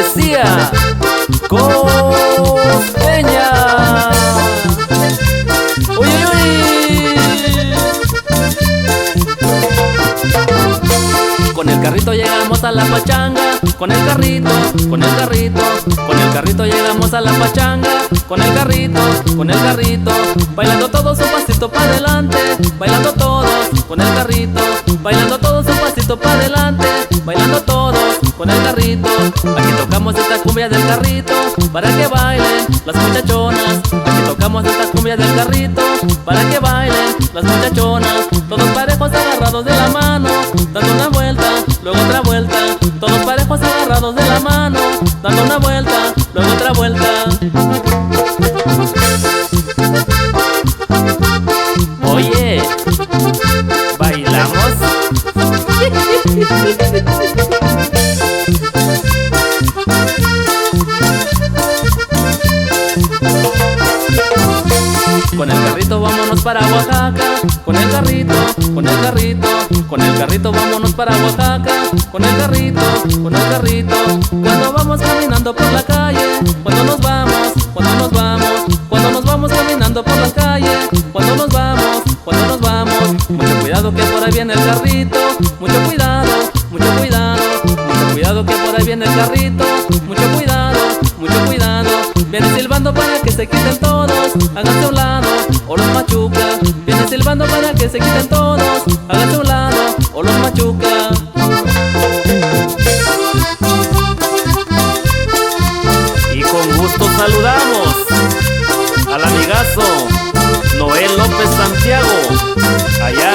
poesía costeña. ¡Uy, uy, uy! Con el carrito llegamos a la pachanga, con el carrito, con el carrito, con el carrito llegamos a la pachanga, con el carrito, bailando todos un pasito para adelante, bailando todos con el carrito, bailando todos un pasito para adelante, bailando todos con el carrito. Aquí tocamos esta cumbia del carrito para que bailen las muchachonas. Aquí tocamos esta cumbia del carrito para que bailen las muchachonas. Todos parejos agarrados de la mano, dando una vuelta, luego otra vuelta. Todos parejos agarrados de la mano, dando una vuelta, luego otra vuelta. Oye, ¿bailamos? Con el carrito vámonos para Oaxaca, con el carrito, con el carrito, con el carrito vámonos para Oaxaca, con el carrito, con el carrito. Cuando vamos caminando por la calle, cuando nos vamos, cuando nos vamos, cuando nos vamos caminando por la calle, cuando nos vamos, cuando nos vamos. Mucho cuidado que por ahí viene el carrito, mucho cuidado, mucho cuidado, mucho cuidado que por ahí viene el carrito, mucho cuidado, mucho cuidado. Viene silbando para que se quiten todos, háganse a un lado o los machuca. Viene silbando para que se quiten todos, háganse a un lado o los machuca. Y con gusto saludamos al amigazo Noel López Santiago, allá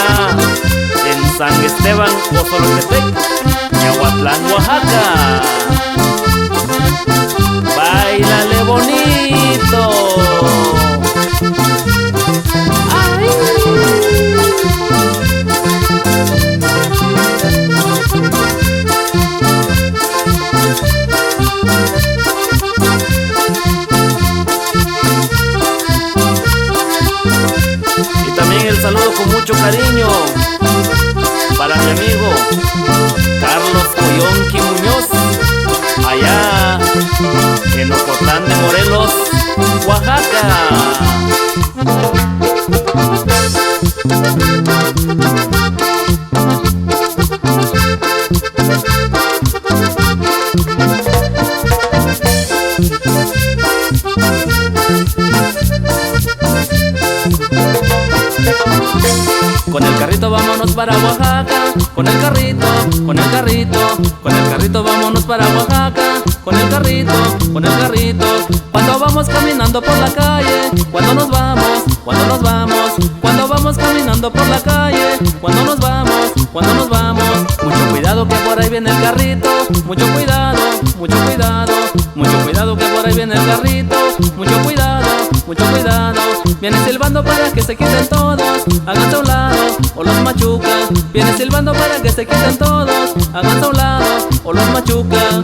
en San Esteban, Osolotepec, Yahuatlán, Oaxaca. ¡Báilale bonito! ¡Ay! Y también el saludo con mucho cariño para mi amigo Carlos Coyonqui Muñoz, allá en Ocotlán de Morelos, Oaxaca. Con el carrito vámonos para Oaxaca, con el carrito, con el carrito, con el carrito vámonos para Oaxaca, con el carrito, con el carrito. Cuando vamos caminando por la calle, cuando nos vamos, cuando nos vamos, cuando vamos caminando por la calle, cuando nos vamos, cuando nos vamos. Mucho cuidado que por ahí viene el carrito, mucho cuidado, mucho cuidado, mucho cuidado que por ahí viene el carrito, mucho cuidado, mucho cuidado. Viene silbando para que se quiten todos, háganse a un lado o los machuca. Viene silbando para que se quiten todos, háganse a un lado o los machuca.